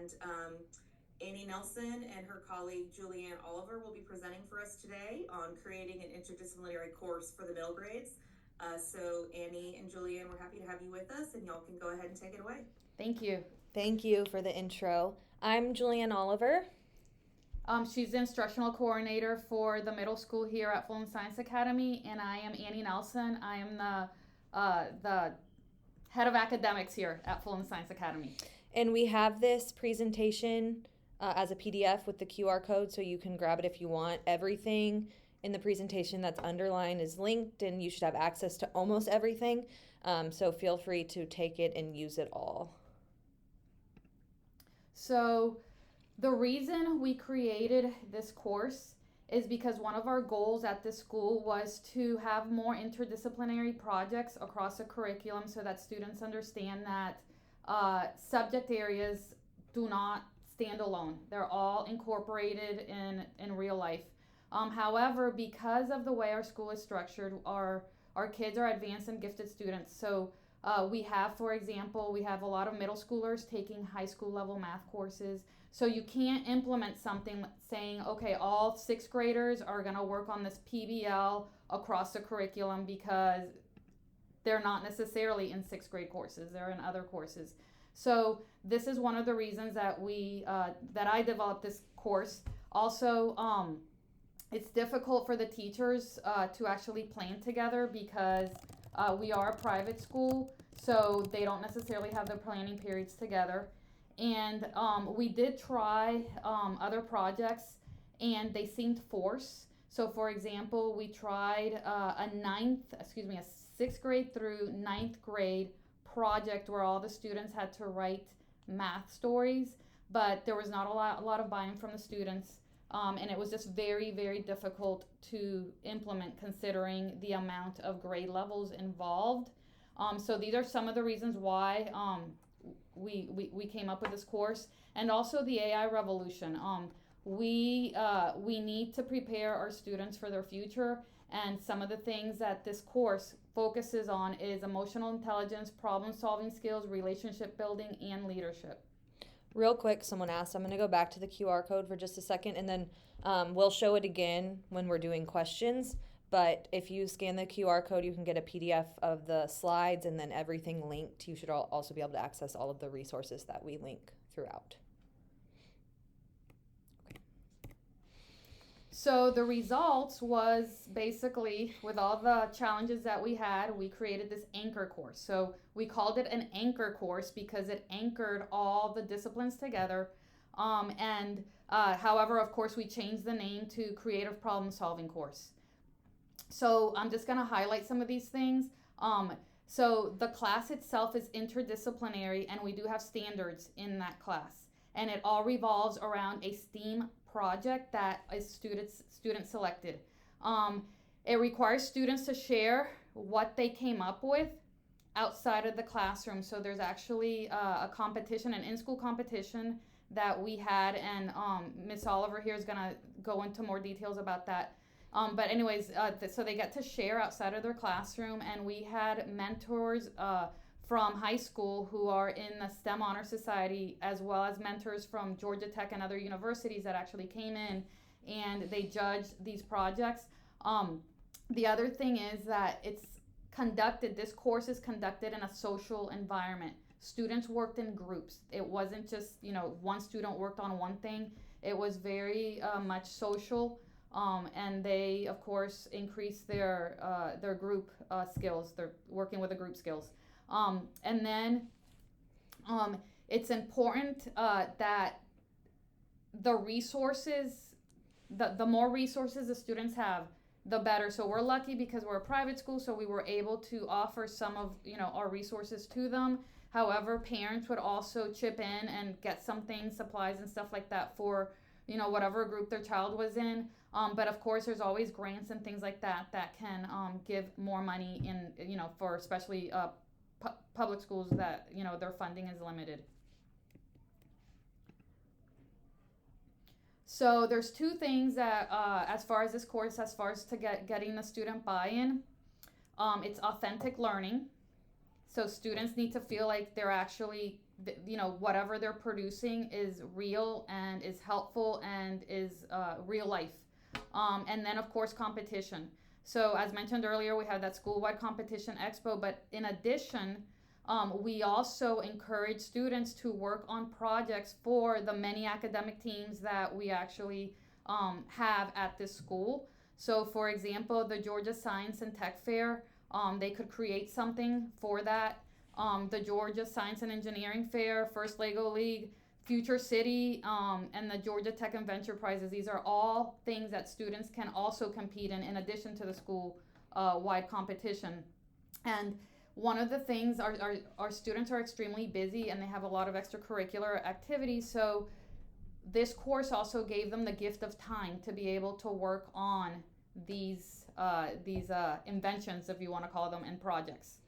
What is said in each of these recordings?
and Annie Nelson and her colleague Julianne Oliver will be presenting for us today on creating an interdisciplinary course for the middle grades. So Annie and Julianne, we're happy to have you with us, and y'all can go ahead and take it away. Thank you. Thank you for the intro. I'm Julianne Oliver. She's the instructional coordinator for the middle school here at Fulton Science Academy, and I am Annie Nelson. I am the head of academics here at Fulton Science Academy. And we have this presentation as a PDF with the QR code, so you can grab it if you want. Everything in the presentation that's underlined is linked, and you should have access to almost everything. So feel free to take it and use it all. So the reason we created this course is because one of our goals at this school was to have more interdisciplinary projects across the curriculum so that students understand that subject areas do not stand alone. They're all incorporated in real life. However, because of the way our school is structured, our kids are advanced and gifted students. So we have, for example, we have a lot of middle schoolers taking high school level math courses. So you can't implement something saying, okay, all sixth graders are going to work on this PBL across the curriculum, because they're not necessarily in sixth grade courses. They're in other courses. So this is one of the reasons that that I developed this course. Also, it's difficult for the teachers to actually plan together, because we are a private school, so they don't necessarily have their planning periods together. And we did try other projects, and they seemed forced. So, for example, we tried a sixth grade through ninth grade project where all the students had to write math stories, but there was not a lot of buy-in from the students. And it was just very, very difficult to implement, considering the amount of grade levels involved. So these are some of the reasons why we came up with this course. And also the AI revolution. We need to prepare our students for their future, and some of the things that this course focuses on is emotional intelligence, problem solving skills, relationship building, and leadership. Real quick, someone asked, I'm going to go back to the QR code for just a second, and then we'll show it again when we're doing questions. But if you scan the QR code, you can get a PDF of the slides and then everything linked. You should also be able to access all of the resources that we link throughout. So the results was basically, with all the challenges that we had, we created this anchor course. So we called it an anchor course because it anchored all the disciplines together. However, of course, we changed the name to Creative Problem Solving Course. So I'm just going to highlight some of these things. So the class itself is interdisciplinary, and we do have standards in that class. And it all revolves around a STEAM project that is student selected. It requires students to share what they came up with outside of the classroom. So there's actually a competition, an in-school competition that we had, and Miss Oliver here is going to go into more details about that. But anyways, so they get to share outside of their classroom, and we had mentors from high school who are in the STEM Honor Society, as well as mentors from Georgia Tech and other universities that actually came in, and they judged these projects. The other thing is that this course is conducted in a social environment. Students worked in groups. It wasn't just, one student worked on one thing. It was very much social. And they, of course, increase their group skills. They're working with the group skills. And then it's important that the resources, the more resources the students have, the better. So we're lucky because we're a private school, so we were able to offer some of our resources to them. However, parents would also chip in and get some things, supplies and stuff like that for whatever group their child was in. But of course, there's always grants and things like that can give more money for especially public schools that their funding is limited. So there's two things that as far as this course, as far as to getting the student buy-in, it's authentic learning. So students need to feel like they're actually whatever they're producing is real and is helpful and is real life. And then, of course, competition. So, as mentioned earlier, we have that school-wide competition expo, but in addition, we also encourage students to work on projects for the many academic teams that we actually have at this school. So, for example, the Georgia Science and Tech Fair, they could create something for that. The Georgia Science and Engineering Fair, First Lego League, Future City, and the Georgia Tech and Venture Prizes. These are all things that students can also compete in addition to the school-wide competition. And one of the things, our students are extremely busy and they have a lot of extracurricular activities. So this course also gave them the gift of time to be able to work on these inventions, if you want to call them, and projects.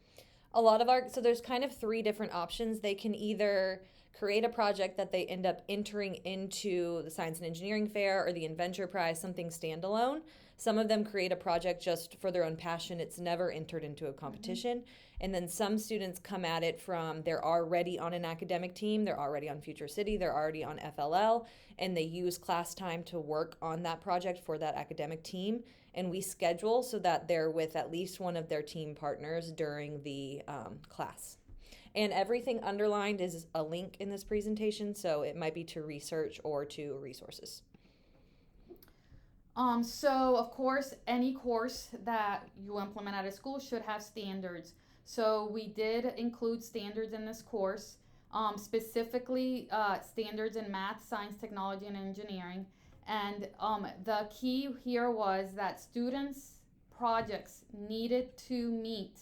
So there's kind of three different options. They can either create a project that they end up entering into the Science and Engineering Fair or the Inventure Prize, something standalone. Some of them create a project just for their own passion. It's never entered into a competition. Mm-hmm. And then some students come at it from they're already on an academic team, they're already on Future City, they're already on FLL, and they use class time to work on that project for that academic team. And we schedule so that they're with at least one of their team partners during the class. And everything underlined is a link in this presentation, so it might be to research or to resources. So, of course, any course that you implement at a school should have standards. So we did include standards in this course, specifically standards in math, science, technology, and engineering. And the key here was that students' projects needed to meet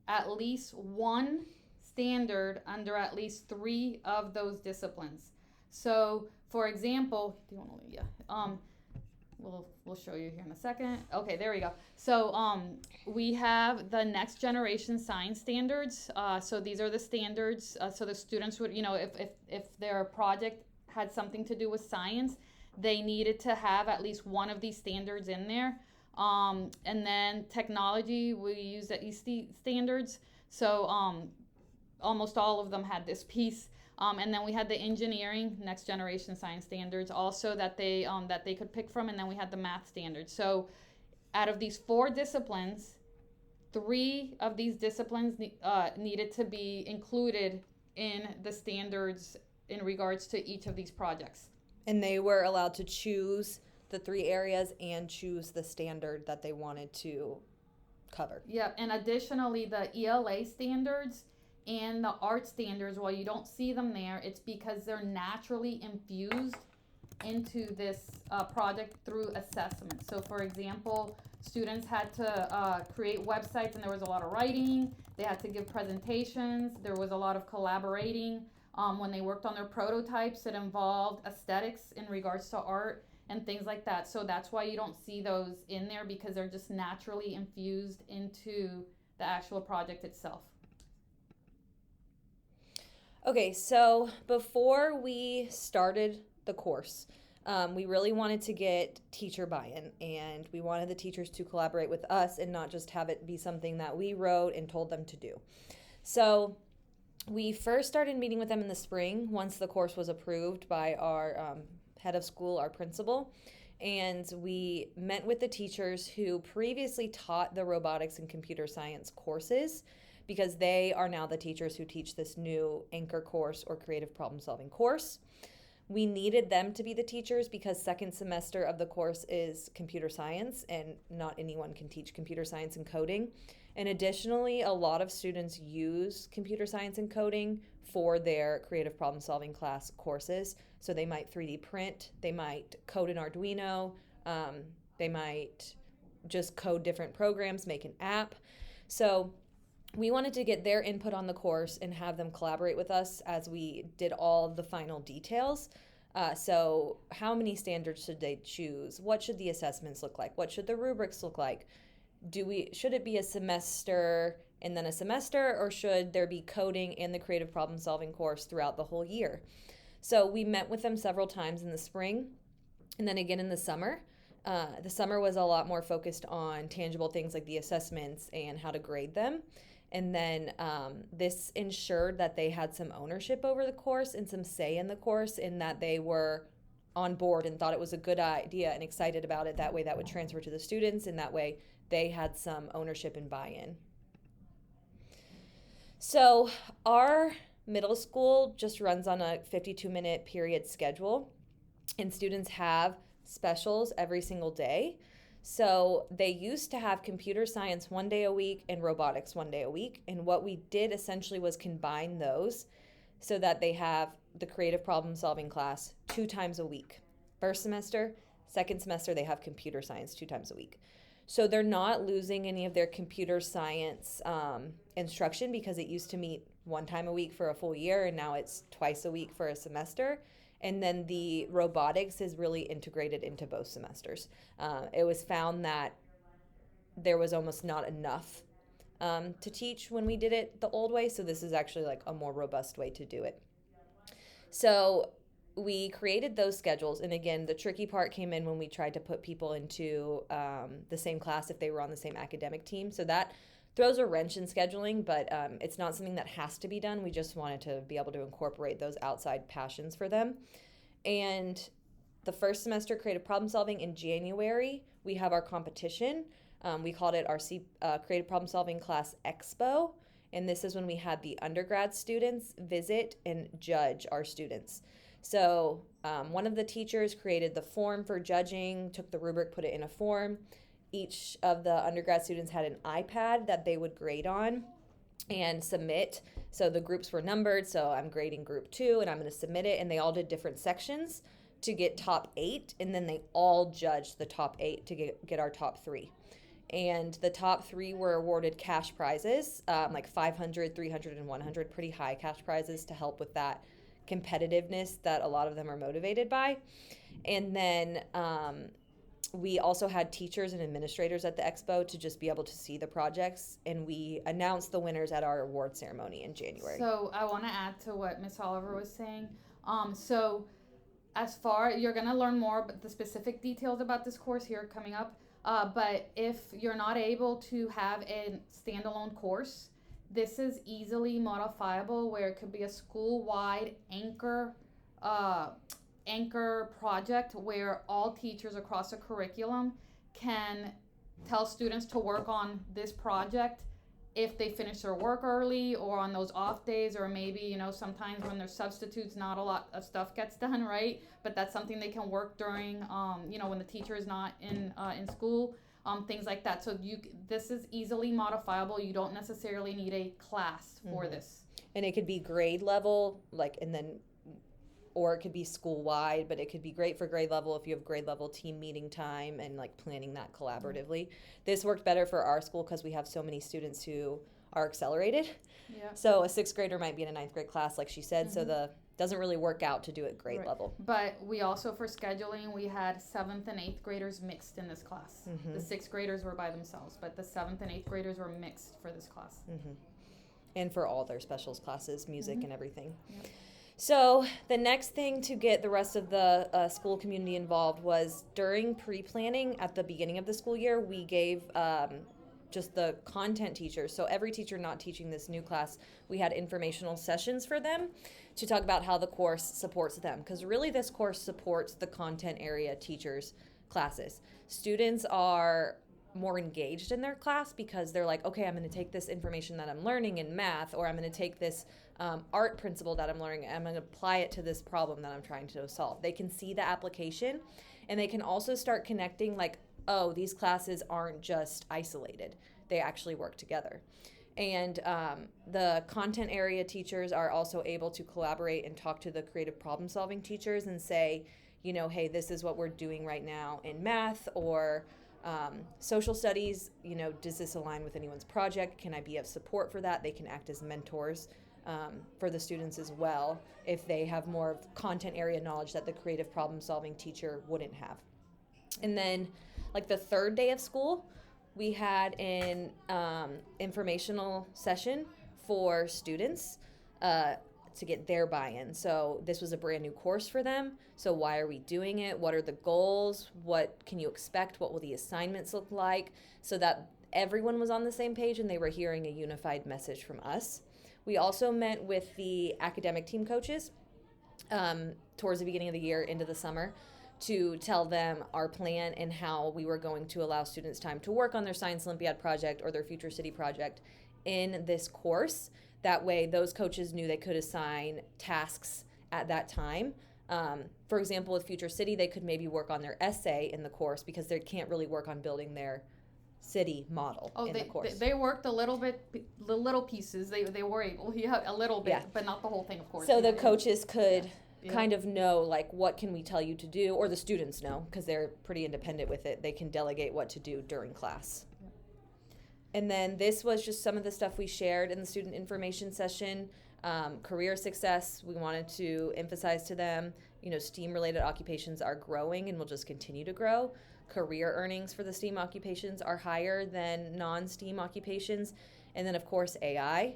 at least one standard under at least 3 of those disciplines. So, for example, do you want to leave? Yeah. We'll show you here in a second. Okay, there we go. So we have the next generation science standards. So these are the standards. So the students would, if their project had something to do with science, they needed to have at least one of these standards in there. And then technology, we use the EST standards. So almost all of them had this piece. And then we had the engineering, next generation science standards also that they could pick from, and then we had the math standards. So out of these 4 disciplines, 3 of these disciplines needed to be included in the standards in regards to each of these projects. And they were allowed to choose the 3 areas and choose the standard that they wanted to cover. Yeah, and additionally, the ELA standards and the art standards, while you don't see them there, it's because they're naturally infused into this project through assessment. So for example, students had to create websites, and there was a lot of writing. They had to give presentations. There was a lot of collaborating. When they worked on their prototypes, it involved aesthetics in regards to art and things like that. So that's why you don't see those in there, because they're just naturally infused into the actual project itself. Okay, so before we started the course, we really wanted to get teacher buy-in, and we wanted the teachers to collaborate with us and not just have it be something that we wrote and told them to do. So we first started meeting with them in the spring once the course was approved by our head of school, our principal, and we met with the teachers who previously taught the robotics and computer science courses, because they are now the teachers who teach this new anchor course or creative problem solving course. We needed them to be the teachers because second semester of the course is computer science, and not anyone can teach computer science and coding. And additionally, a lot of students use computer science and coding for their creative problem solving class courses. So they might 3D print, they might code an Arduino, they might just code different programs, make an app. So we wanted to get their input on the course and have them collaborate with us as we did all the final details. So how many standards should they choose? What should the assessments look like? What should the rubrics look like? Should it be a semester and then a semester, or should there be coding and the creative problem solving course throughout the whole year? So we met with them several times in the spring and then again in the summer. The summer was a lot more focused on tangible things like the assessments and how to grade them. And then this ensured that they had some ownership over the course and some say in the course, in that they were on board and thought it was a good idea and excited about it. That way that would transfer to the students, and that way they had some ownership and buy-in. So our middle school just runs on a 52-minute period schedule, and students have specials every single day. So they used to have computer science 1 day a week and robotics 1 day a week. And what we did essentially was combine those so that they have the creative problem solving class 2 times a week. First semester, second semester, they have computer science 2 times a week. So they're not losing any of their computer science instruction, because it used to meet 1 time a week for a full year, and now it's twice a week for a semester. And then the robotics is really integrated into both semesters. It was found that there was almost not enough to teach when we did it the old way, so this is actually like a more robust way to do it. So we created those schedules, and again, the tricky part came in when we tried to put people into the same class if they were on the same academic team. So that throws a wrench in scheduling, but it's not something that has to be done. We just wanted to be able to incorporate those outside passions for them. And the first semester creative problem solving in January, we have our competition. We called it our creative problem solving class expo. And this is when we had the undergrad students visit and judge our students. So one of the teachers created the form for judging, took the rubric, put it in a form. Each of the undergrad students had an iPad that they would grade on and submit. So the groups were numbered. So I'm grading group 2 and I'm going to submit it. And they all did different sections to get top 8. And then they all judged the top 8 to get our top 3. And the top 3 were awarded cash prizes, like 500, 300, and 100, pretty high cash prizes to help with that competitiveness that a lot of them are motivated by. And then we also had teachers and administrators at the expo to just be able to see the projects, and we announced the winners at our award ceremony in January. So I want to add to what Miss Oliver was saying. So as far, you're going to learn more about the specific details about this course here coming up. But if you're not able to have a standalone course, this is easily modifiable, where it could be a school-wide anchor project where all teachers across a curriculum can tell students to work on this project if they finish their work early, or on those off days, or maybe, sometimes when there's substitutes, not a lot of stuff gets done, right? But that's something they can work during, when the teacher is not in school, things like that. So this is easily modifiable. You don't necessarily need a class for this. And it could be grade level, or it could be school-wide, but it could be great for grade level if you have grade level team meeting time and planning that collaboratively. This worked better for our school because we have so many students who are accelerated. Yeah. So a 6th grader might be in a 9th grade class, like she said, so doesn't really work out to do it grade level. But we also, for scheduling, we had 7th and 8th graders mixed in this class. The 6th graders were by themselves, but the 7th and 8th graders were mixed for this class. And for all their specials classes, music and everything. Yep. So the next thing to get the rest of the school community involved was during pre-planning at the beginning of the school year, we gave just the content teachers, so every teacher not teaching this new class, we had informational sessions for them to talk about how the course supports them, because really this course supports the content area teachers' classes. Students are more engaged in their class because they're like, okay, I'm going to take this information that I'm learning in math, or I'm going to take this art principle that I'm learning, and I'm going to apply it to this problem that I'm trying to solve. They can see the application, and they can also start connecting oh, these classes aren't just isolated. They actually work together. And the content area teachers are also able to collaborate and talk to the creative problem solving teachers and say, hey, this is what we're doing right now in math, or social studies, does this align with anyone's project? Can I be of support for that? They can act as mentors for the students as well if they have more of content area knowledge that the creative problem solving teacher wouldn't have. And then the 3rd day of school, we had an informational session for students to get their buy-in. So this was a brand new course for them. So why are we doing it? What are the goals? What can you expect? What will the assignments look like? So that everyone was on the same page and they were hearing a unified message from us. We also met with the academic team coaches towards the beginning of the year into the summer to tell them our plan and how we were going to allow students time to work on their Science Olympiad project or their Future City project in this course. That way, those coaches knew they could assign tasks at that time. For example, with Future City, they could maybe work on their essay in the course because they can't really work on building their city model in the course. They worked a little bit, the little pieces. They were able, a little bit, but not the whole thing, of course. So the coaches could kind of know, like, what can we tell you to do, or the students know, because they're pretty independent with it. They can delegate what to do during class. And then this was just some of the stuff we shared in the student information session. Career success, we wanted to emphasize to them, STEAM-related occupations are growing and will just continue to grow. Career earnings for the STEAM occupations are higher than non-STEAM occupations. And then, of course, AI.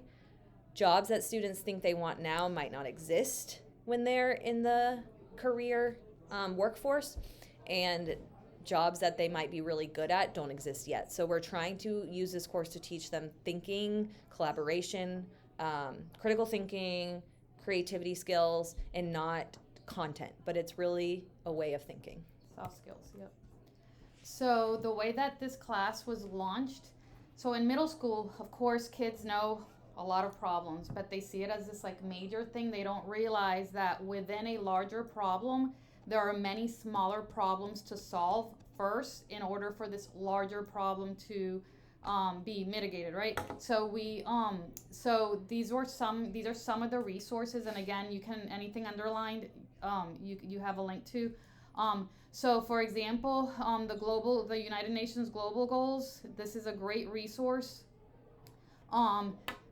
Jobs that students think they want now might not exist when they're in the career workforce. And jobs that they might be really good at don't exist yet. So we're trying to use this course to teach them thinking, collaboration, critical thinking, creativity skills, and not content. But it's really a way of thinking. Soft skills, yep. So the way that this class was launched, so in middle school, of course, kids know a lot of problems, but they see it as this like major thing. They don't realize that within a larger problem, there are many smaller problems to solve first in order for this larger problem to be mitigated, right? So these are some of the resources, and again, you can, anything underlined, you have a link to. So for example, the United Nations Global Goals, this is a great resource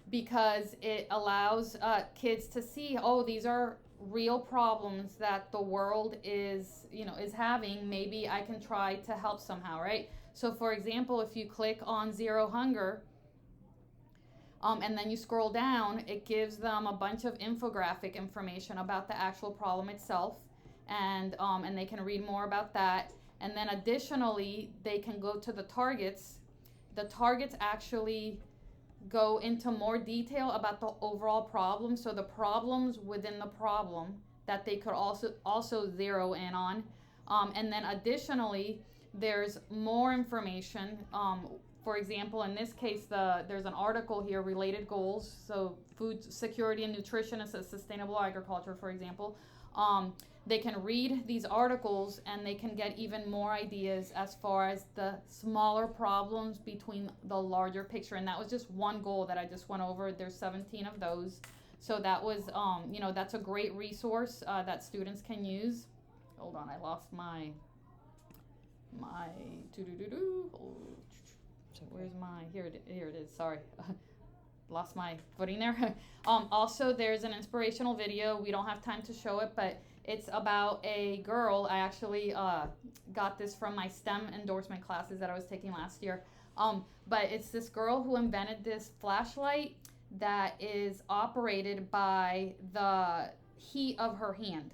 because it allows kids to see, these are real problems that the world is having. Maybe I can try to help somehow, right? So for example, if you click on Zero Hunger, and then you scroll down, it gives them a bunch of infographic information about the actual problem itself, and they can read more about that. And then additionally, they can go to the targets. The targets actually go into more detail about the overall problem, so the problems within the problem that they could also zero in on. And then additionally, there's more information. For example, in this case, there's an article here, related goals, so food security and nutrition and sustainable agriculture, for example. They can read these articles and they can get even more ideas as far as the smaller problems between the larger picture. And that was just one goal that I just went over. There's 17 of those. So that was, that's a great resource that students can use. Hold on, I lost my where's my, here it is, sorry. Lost my footing there. Also, there's an inspirational video. We don't have time to show it, but it's about a girl. I actually got this from my STEM endorsement classes that I was taking last year. But it's this girl who invented this flashlight that is operated by the heat of her hand.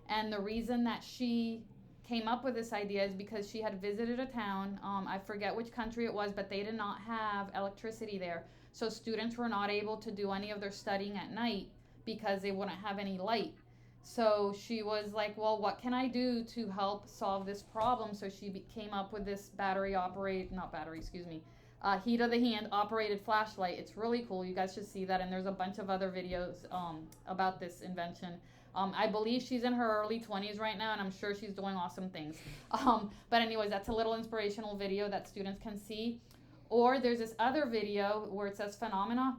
And the reason that she came up with this idea is because she had visited a town, I forget which country it was, but they did not have electricity there. So students were not able to do any of their studying at night because they wouldn't have any light. So she was like, well, what can I do to help solve this problem? So she came up with this heat of the hand operated flashlight. It's really cool. You guys should see that. And there's a bunch of other videos about this invention. I believe she's in her early 20s right now, and I'm sure she's doing awesome things. But anyways, that's a little inspirational video that students can see. Or there's this other video where it says phenomena.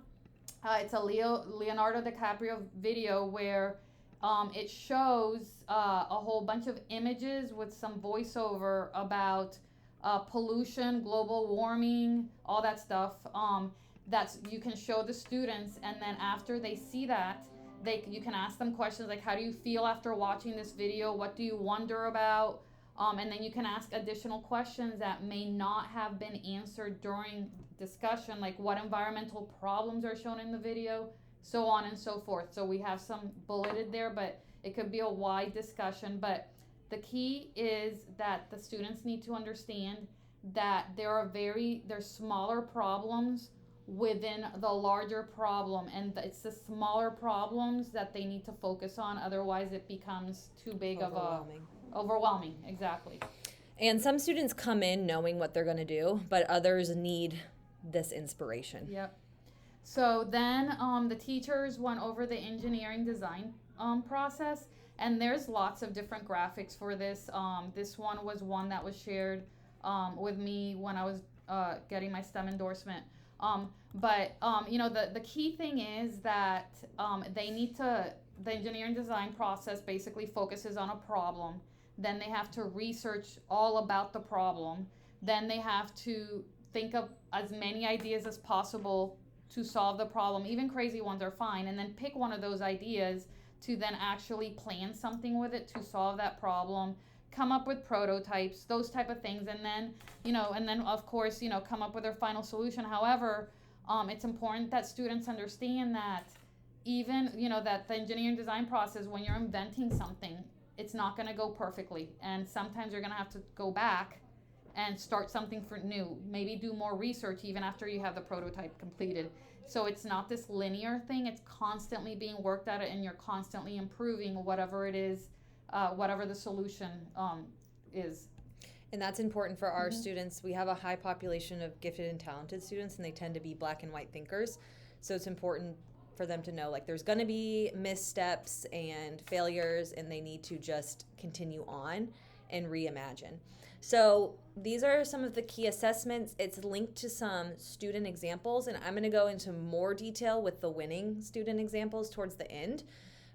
It's a Leonardo DiCaprio video where it shows a whole bunch of images with some voiceover about pollution, global warming, all that stuff. You can show the students, and then after they see that, you can ask them questions like, how do you feel after watching this video? What do you wonder about? And then you can ask additional questions that may not have been answered during discussion, like what environmental problems are shown in the video, so on and so forth. So we have some bulleted there, but it could be a wide discussion. But the key is that the students need to understand that there's smaller problems within the larger problem, and it's the smaller problems that they need to focus on, otherwise it becomes too big of a overwhelming. Exactly. And some students come in knowing what they're going to do, but others need this inspiration. Yep. So then the teachers went over the engineering design process, and there's lots of different graphics for this. This one was one that was shared with me when I was getting my STEM endorsement. The key thing is that the engineering design process basically focuses on a problem. Then they have to research all about the problem. Then they have to think of as many ideas as possible to solve the problem. Even crazy ones are fine. And then pick one of those ideas to then actually plan something with it to solve that problem, come up with prototypes, those type of things. And then of course, come up with their final solution. However, it's important that students understand that even, that the engineering design process, when you're inventing something, it's not going to go perfectly. And sometimes you're going to have to go back and start something new, maybe do more research even after you have the prototype completed. So it's not this linear thing, it's constantly being worked at, and you're constantly improving whatever it is, whatever the solution is. And that's important for our students. We have a high population of gifted and talented students, and they tend to be black and white thinkers. So it's important for them to know, like, there's going to be missteps and failures, and they need to just continue on and reimagine. So these are some of the key assessments. It's linked to some student examples, and I'm going to go into more detail with the winning student examples towards the end.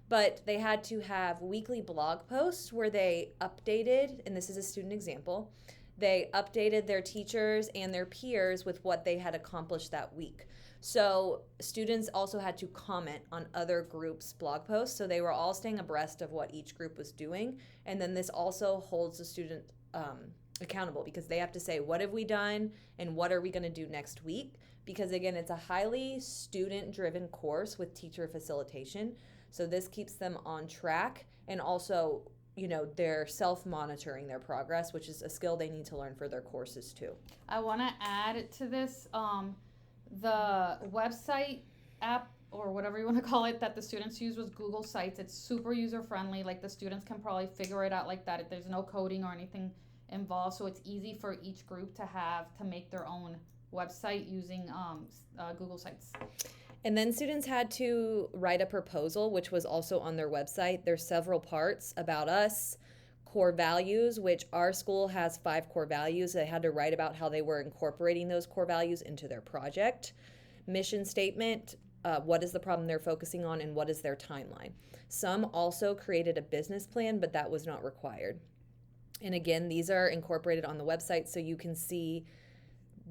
But they had to have weekly blog posts where they updated, and this is a student example, they updated their teachers and their peers with what they had accomplished that week. So students also had to comment on other groups' blog posts, so they were all staying abreast of what each group was doing. And then this also holds the student accountable, because they have to say, what have we done and what are we going to do next week? Because again, it's a highly student-driven course with teacher facilitation. So this keeps them on track, and also, they're self-monitoring their progress, which is a skill they need to learn for their courses too. I want to add to this, the website app, or whatever you want to call it, that the students use was Google Sites. It's super user-friendly. Like, the students can probably figure it out like that. There's no coding or anything involved, so it's easy for each group to make their own website using Google Sites. And then students had to write a proposal, which was also on their website. There's several parts: about us, core values, which our school has 5 core values. They had to write about how they were incorporating those core values into their project. Mission statement, what is the problem they're focusing on, and what is their timeline. Some also created a business plan, but that was not required. And again, these are incorporated on the website, so you can see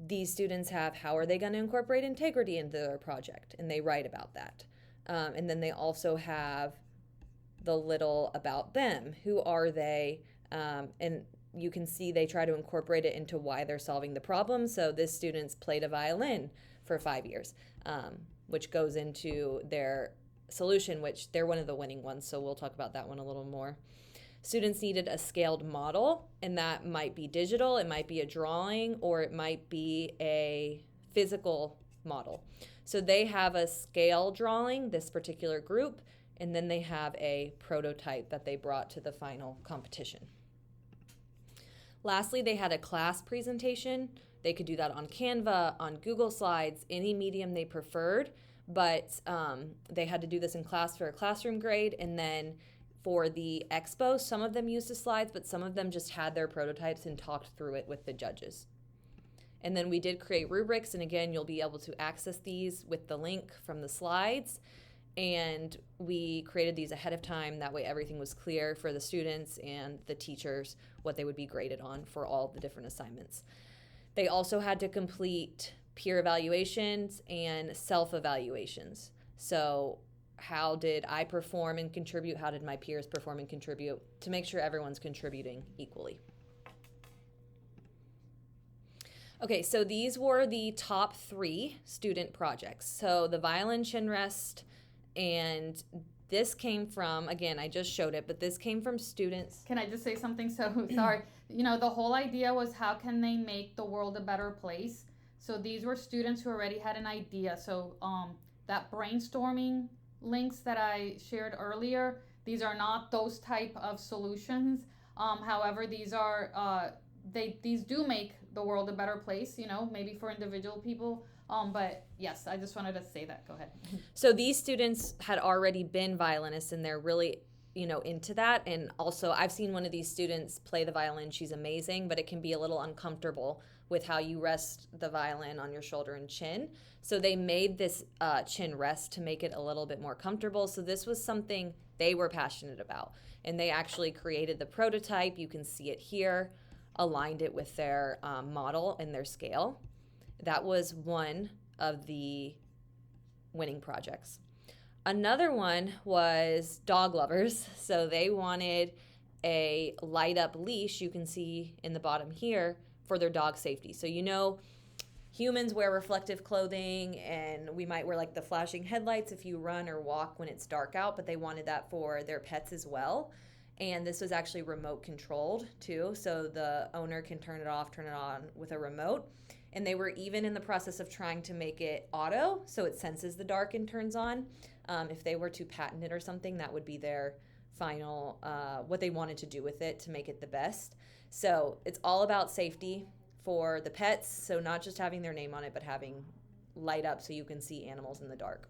these students have, how are they going to incorporate integrity into their project, and they write about that. And then they also have the little about them. Who are they? And you can see they try to incorporate it into why they're solving the problem. So this student's played a violin for 5 years, which goes into their solution, which they're one of the winning ones. So we'll talk about that one a little more. Students needed a scaled model, and that might be digital, it might be a drawing, or it might be a physical model. So they have a scale drawing, this particular group, and then they have a prototype that they brought to the final competition. Lastly, they had a class presentation. They could do that on Canva, on Google Slides, any medium they preferred, but they had to do this in class for a classroom grade. And then for the expo, some of them used the slides, but some of them just had their prototypes and talked through it with the judges. And then we did create rubrics, and again, you'll be able to access these with the link from the slides. And we created these ahead of time. That way everything was clear for the students and the teachers, what they would be graded on for all the different assignments. They also had to complete peer evaluations and self-evaluations. So how did I perform and contribute? How did my peers perform and contribute, to make sure everyone's contributing equally? Okay, so these were the top 3 student projects. So the violin chin rest and this came from, again, I just showed it, but this came from students. Can I just say something? So sorry. The whole idea was how can they make the world a better place? So these were students who already had an idea. So that brainstorming links that I shared earlier, these are not those type of solutions. However, these are these do make the world a better place, maybe for individual people. But yes, I just wanted to say that. Go ahead. So these students had already been violinists, and they're really, into that. And also, I've seen one of these students play the violin. She's amazing, but it can be a little uncomfortable with how you rest the violin on your shoulder and chin. So they made this chin rest to make it a little bit more comfortable. So this was something they were passionate about. And they actually created the prototype. You can see it here, aligned it with their model and their scale. That was one of the winning projects. Another one was dog lovers. So they wanted a light up leash, you can see in the bottom here, for their dog safety. So humans wear reflective clothing, and we might wear like the flashing headlights if you run or walk when it's dark out, but they wanted that for their pets as well. And this was actually remote controlled too, so the owner can turn it off, turn it on with a remote. And they were even in the process of trying to make it auto, so it senses the dark and turns on. If they were to patent it or something, that would be their final, what they wanted to do with it to make it the best. So it's all about safety for the pets, so not just having their name on it, but having light up so you can see animals in the dark.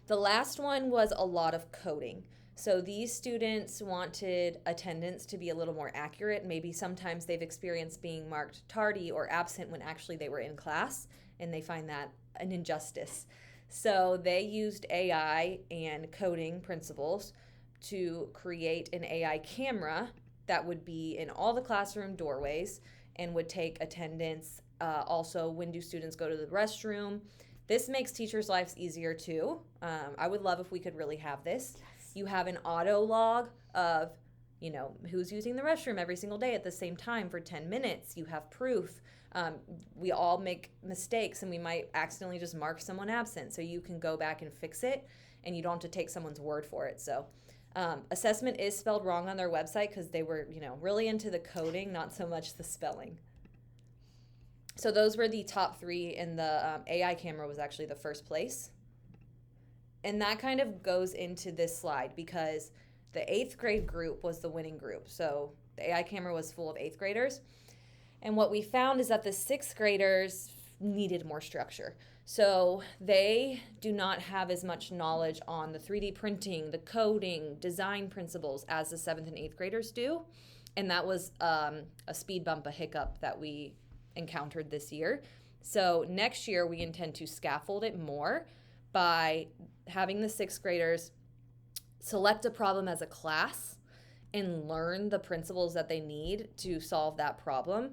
The last one was a lot of coding. So these students wanted attendance to be a little more accurate. Maybe sometimes they've experienced being marked tardy or absent when actually they were in class, and they find that an injustice. So they used AI and coding principles to create an AI camera that would be in all the classroom doorways and would take attendance. Also, when do students go to the restroom? This makes teachers' lives easier too. I would love if we could really have this. Yes. You have an auto log of, who's using the restroom every single day at the same time for 10 minutes. You have proof. We all make mistakes, and we might accidentally just mark someone absent. So you can go back and fix it, and you don't have to take someone's word for it. So assessment is spelled wrong on their website because they were, really into the coding, not so much the spelling. So those were the top three, and the AI camera was actually the first place. And that kind of goes into this slide because the 8th grade group was the winning group. So the AI camera was full of 8th graders. And what we found is that the 6th graders needed more structure. So they do not have as much knowledge on the 3D printing, the coding, design principles as the 7th and 8th graders do. And that was a speed bump, a hiccup that we encountered this year. So next year we intend to scaffold it more by having the 6th graders select a problem as a class and learn the principles that they need to solve that problem.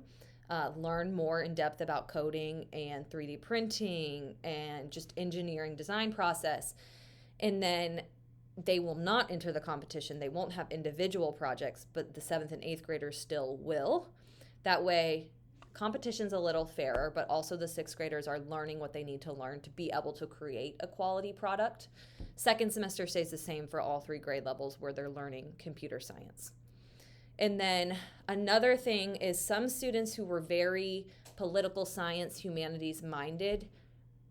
Learn more in depth about coding and 3D printing and just engineering design process. And then they will not enter the competition. They won't have individual projects, but the 7th and 8th graders still will. That way, competition's a little fairer, but also the 6th graders are learning what they need to learn to be able to create a quality product. Second semester stays the same for all 3 grade levels where they're learning computer science. And then another thing is some students who were very political science, humanities minded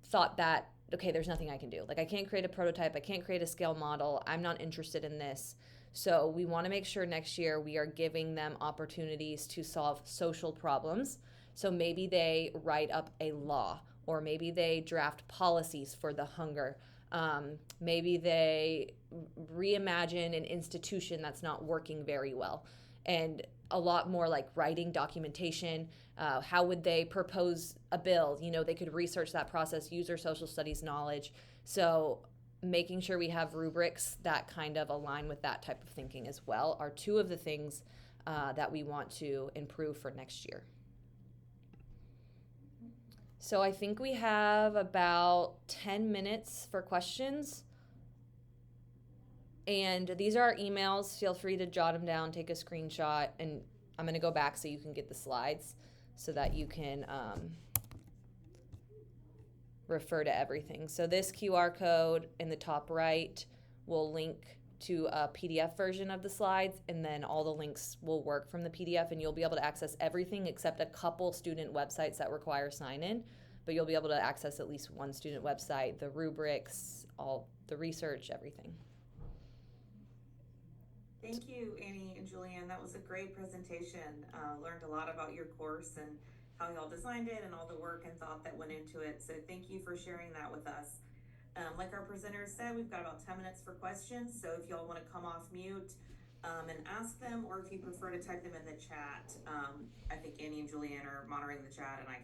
thought that, okay, there's nothing I can do. Like, I can't create a prototype. I can't create a scale model. I'm not interested in this. So we want to make sure next year we are giving them opportunities to solve social problems. So maybe they write up a law, or maybe they draft policies for the hunger. Maybe they reimagine an institution that's not working very well. And a lot more like writing documentation. How would they propose a bill? They could research that process, use their social studies knowledge. So making sure we have rubrics that kind of align with that type of thinking as well are 2 of the things that we want to improve for next year. So I think we have about 10 minutes for questions. And these are our emails. Feel free to jot them down, take a screenshot, and I'm going to go back so you can get the slides so that you can refer to everything. So this QR code in the top right will link to a PDF version of the slides, and then all the links will work from the PDF, and you'll be able to access everything except a couple student websites that require sign-in, but you'll be able to access at least one student website, the rubrics, all the research, everything. Thank you, Annie and Julianne. That was a great presentation. Learned a lot about your course and how y'all designed it and all the work and thought that went into it. So thank you for sharing that with us. Like our presenters said, we've got about 10 minutes for questions. So if y'all want to come off mute and ask them, or if you prefer to type them in the chat, I think Annie and Julianne are monitoring the chat, and I